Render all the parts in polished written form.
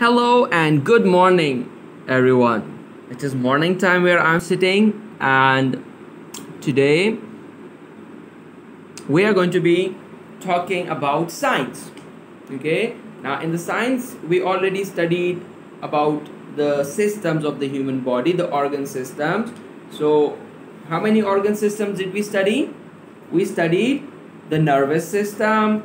Hello and good morning, everyone. It is morning time where I'm sitting, and today we are going to be talking about science. Okay, now in the science, we already studied about the systems of the human body, the organ systems. So, how many organ systems did we study? We studied the nervous system,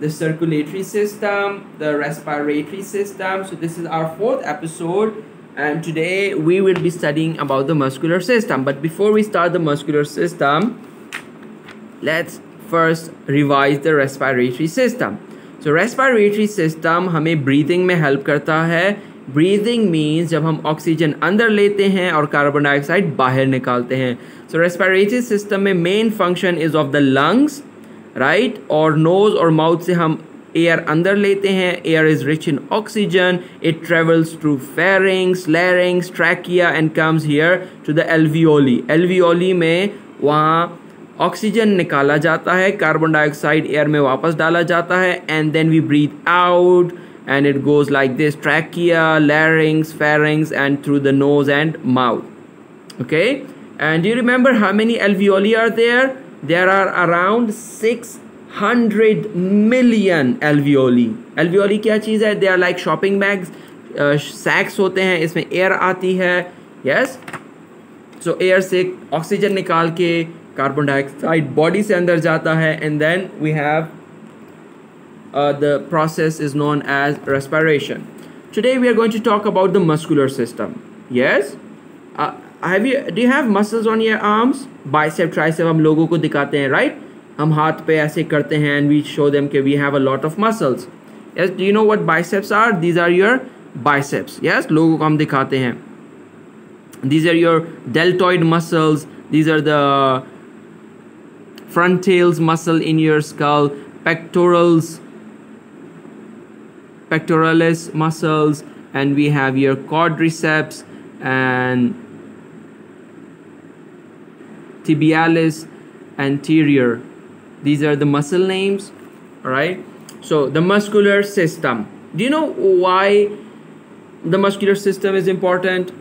the circulatory system, the respiratory system. So this is our fourth episode, and today we will be studying about the muscular system. But before we start the muscular system, let's first revise the respiratory system. So respiratory system हमें breathing में help करता है. Breathing means जब हम oxygen अंदर लेते हैं और कार्बन डाइऑक्साइड बाहर निकालते हैं. So respiratory system में main function is of the lungs, right और नोज और माउथ से हम एयर अंदर लेते हैं. Air is rich in oxygen. It travels through pharynx, larynx, trachea and comes here to the alveoli. Alveoli में वहाँ ऑक्सीजन निकाला जाता है, कार्बन डाइऑक्साइड एयर में वापस डाला जाता है, and then we breathe out and it goes like this: trachea, larynx, pharynx, and through the nose and mouth. Okay, and do you remember how many alveoli are there? There are around 600 million alveoli. Alveoli क्या चीज़ है? They are like shopping bags, sacks होते हैं, इसमें air आती है. Yes, so air से oxygen निकाल के कार्बन डाइऑक्साइड बॉडी से अंदर जाता है, and then we have the process is known as respiration. Today we are going to talk about the muscular system. Yes, do you have muscles on your arms? Bicep, tricep हम लोगों को दिखाते हैं, right? हम हाथ पे ऐसे करते हैं and we show them कि we have a lot of muscles. Yes, do you know what biceps are? These are your biceps. Yes, लोगों को हम दिखाते हैं. These are your deltoid muscles. These are the frontals muscle in your skull, pectoralis muscles, and we have your quadriceps and tibialis anterior. These are the muscle names. All right, so the muscular system. Do you know why the muscular system is important?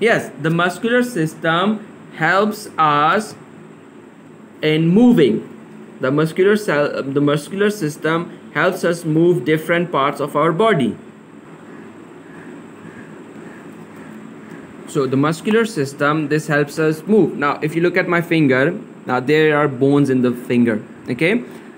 Yes, the muscular system helps us in moving. The muscular system helps us move different parts of our body. So the muscular system, this helps us move. Now if you look at my finger, now there are bones in the finger. Okay,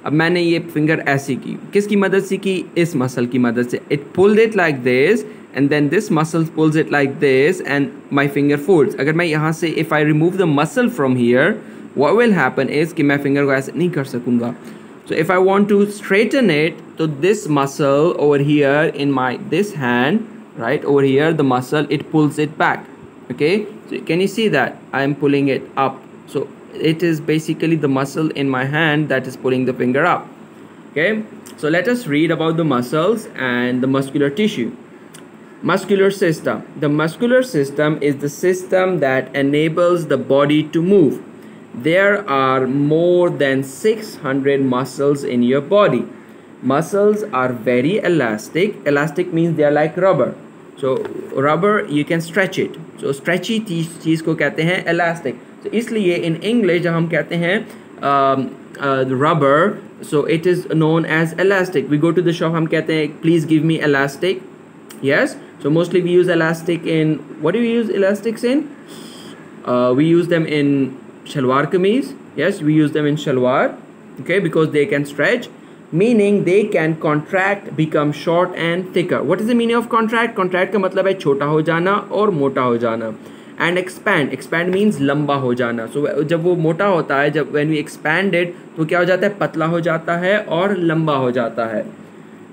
अब मैंने ये finger ऐसे की, किसकी मदद से की? इस muscle की मदद से. It pulled it like this, and then this muscle pulls it like this, and my finger folds. अगर मैं यहाँ से, if I remove the muscle from here, what will happen is कि मैं finger को ऐसे नहीं कर सकूँगा. So if I want to straighten it, so this muscle over here in this hand, right over here, the muscle, it pulls it back. Okay, so can you see that I am pulling it up? So it is basically the muscle in my hand that is pulling the finger up. Okay, so let us read about the muscles and the muscular tissue. Muscular system. The muscular system is the system that enables the body to move. There are more than 600 muscles in your body. Muscles are very elastic. Elastic means they are like rubber. So rubber, you can stretch it. So stretchy चीज़ को कहते हैं elastic. So इसलिए in English जब हम कहते हैं rubber, so it is known as elastic. We go to the shop, हम कहते हैं please give me elastic. Yes, so mostly we use elastic in, what do we use elastics in? We use them in shalwar kameez. Yes, we use them in shalwar. Okay, because they can stretch, meaning they can contract, become short and thicker. What is the meaning of contract? Contract का मतलब है छोटा हो जाना और मोटा हो जाना. And expand. Expand means लंबा हो जाना. So जब वो मोटा होता है, जब when we expand it, तो क्या हो जाता है? पतला हो जाता है और लंबा हो जाता है.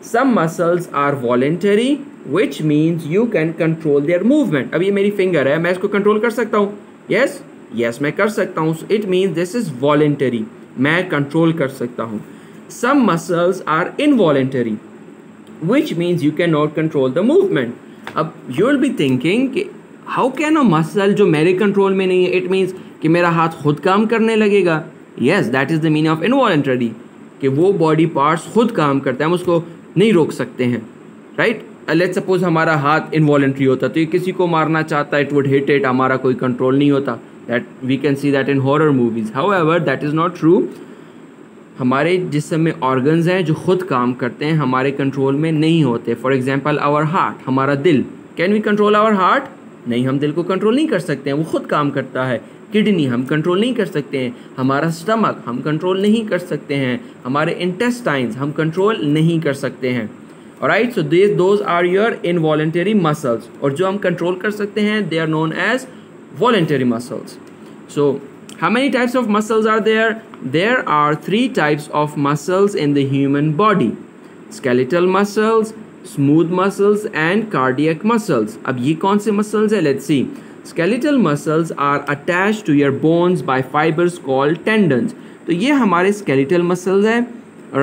Some muscles are voluntary, which means you can control their movement. अब ये मेरी finger है, मैं इसको control कर सकता हूँ. Yes, yes, मैं कर सकता हूँ. So it means this is voluntary. मैं control कर सकता हूँ. Some muscles are involuntary, which means you cannot control the movement. अब you will be thinking कि how can a muscle जो मेरे control में नहीं है, it means कि मेरा हाथ खुद काम करने लगेगा. Yes, that is the meaning of involuntary. कि वो बॉडी पार्ट्स खुद काम करता है, हम उसको नहीं रोक सकते हैं, राइट। लेट्स सपोज हमारा हाथ इनवॉलेंट्री होता तो ये किसी को मारना चाहता, इट वुड हिट इट, हमारा कोई कंट्रोल नहीं होता। That we can see that in horror movies. However that is not true. हमारे जिस्म में ऑर्गन्स हैं जो खुद काम करते हैं, हमारे कंट्रोल में नहीं होते। फॉर एग्जाम्पल आवर हार्ट, हमारा दिल, can we control our heart? नहीं, हम दिल को कंट्रोल नहीं कर सकते हैं, वो खुद काम करता है। किडनी हम कंट्रोल नहीं कर सकते हैं, हमारा स्टमक हम कंट्रोल नहीं कर सकते हैं, हमारे इंटेस्टाइन्स हम कंट्रोल नहीं कर सकते हैं। Alright, so those are your involuntary muscles. और जो हम कंट्रोल कर सकते हैं they are known as voluntary muscles. So how many types of muscles are there? There are 3 types of muscles in the human body: skeletal muscles, smooth muscles and cardiac muscles. अब ये कौन से muscles है? Let's see. Skeletal muscles are attached to your bones by fibers called tendons. तो ये हमारे skeletal muscles है,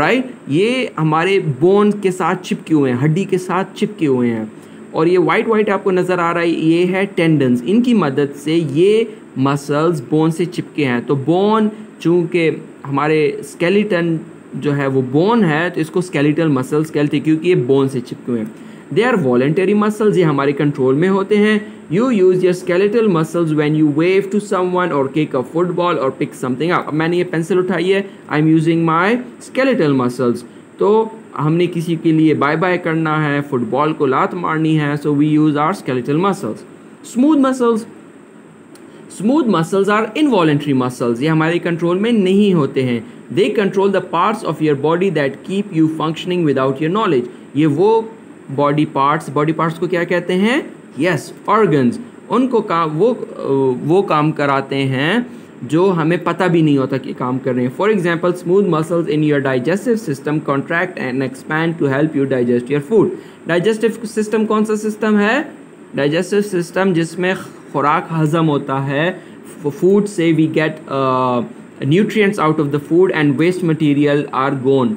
right? ये हमारे bone के साथ चिपके हुए हैं, हड्डी के साथ चिपके हुए हैं। और ये वाइट आपको नज़र आ रहा है, ये है टेंडन्स। इनकी मदद से ये मसल्स बोन से चिपके हैं। तो बोन, चूँकि हमारे स्केलेटन जो है वो बोन है, तो इसको स्केलेटल मसल्स कहते हैं क्योंकि ये बोन से चिपके हुए हैं। दे आर वॉलेंटरी मसल्स, ये हमारे कंट्रोल में होते हैं। You use your skeletal muscles when you wave to someone or kick a football or pick something up. अब मैंने ये पेंसिल उठाई है, I am using my skeletal muscles. तो हमने किसी के लिए बाय बाय करना है, फुटबॉल को लात मारनी है, so we use our skeletal muscles. Smooth muscles, smooth muscles are involuntary muscles, ये हमारे कंट्रोल में नहीं होते हैं। They control the parts of your body that keep you functioning without your knowledge. ये वो बॉडी पार्ट्स को क्या कहते हैं? Yes, organs. उनको काम वो काम कराते हैं जो हमें पता भी नहीं होता कि काम कर रहे हैं। For example, smooth muscles in your digestive system contract and expand to help you digest your food. Digestive system कौन सा सिस्टम है? डाइजेस्टिव सिस्टम जिसमें खुराक हजम होता है, फूड से we get nutrients out of the food and waste material are gone.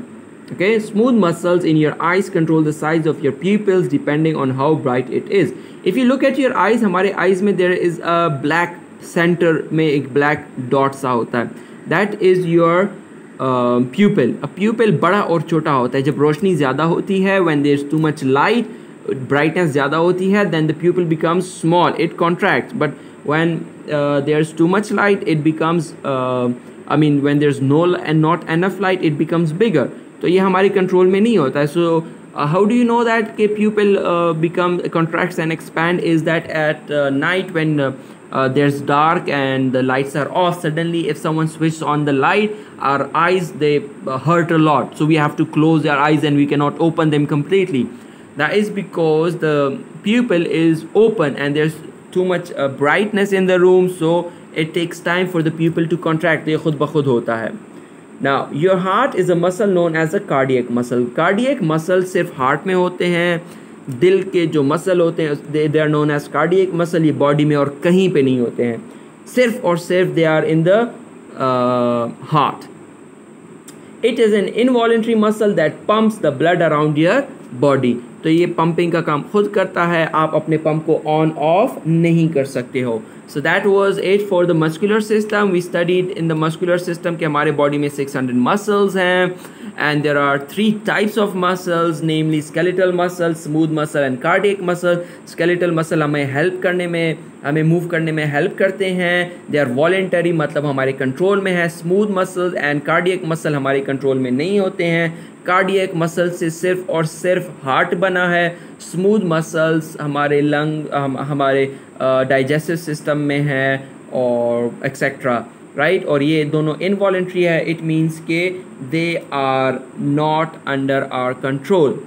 Okay, smooth muscles in your eyes control the size of your pupils depending on how bright it is. If you look at your eyes, हमारे eyes में there is a black center में एक black dot सा होता है, that is your pupil. A pupil बड़ा और छोटा होता है। जब रोशनी ज़्यादा होती है, when there is too much light, brightness ज़्यादा होती है, then the pupil becomes small, it contracts. But when there's too much light, it becomes when there's not enough light, it becomes bigger. तो ये हमारे कंट्रोल में नहीं होता है। So how do you know that कि pupil contracts and expand? Is that at night when there's dark and the lights are off, suddenly if someone switches on the light, our eyes they hurt a lot, so we have to close our eyes and we cannot open them completely. That is because the pupil is open and there's too much brightness in the room, so it takes time for the pupil to contract. ये खुद ब खुद होता है। Now your heart is a muscle known as a cardiac muscle. Cardiac muscle सिर्फ heart में होते हैं। दिल के जो मसल होते हैं they are known as cardiac muscle, ये बॉडी में और कहीं पे नहीं होते हैं, सिर्फ और सिर्फ they are in the heart. It is an involuntary muscle that pumps the blood around your body. तो ये पंपिंग का काम खुद करता है, आप अपने पंप को ऑन ऑफ नहीं कर सकते हो। So that was it for the muscular system. We studied in the muscular system कि हमारे बॉडी में 600 muscles हैं, and there are 3 types of muscles, namely skeletal muscle, smooth muscle and cardiac muscle. Skeletal muscle हमें help करने में, हमें move करने में हेल्प करते हैं। They are voluntary, मतलब हमारे कंट्रोल में है। Smooth muscle and cardiac muscle हमारे कंट्रोल में नहीं होते हैं। कार्डियक मसल से सिर्फ और सिर्फ हार्ट बना है। स्मूथ मसल्स हमारे लंग, हमारे डाइजेस्टिव सिस्टम में है और एक्सेट्रा, राइट। और ये दोनों इनवॉलेंट्री है, इट मीन्स के they are not under our control.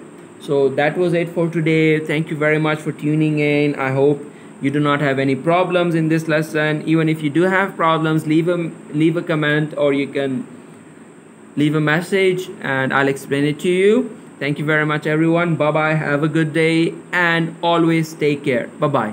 So that was it for today. Thank you very much for tuning in. I hope you do not have any problems in this lesson. Even if you do have problems, leave a comment, or you can leave a message and I'll explain it to you. Thank you very much, everyone. Bye bye. Have a good day and always take care. Bye bye.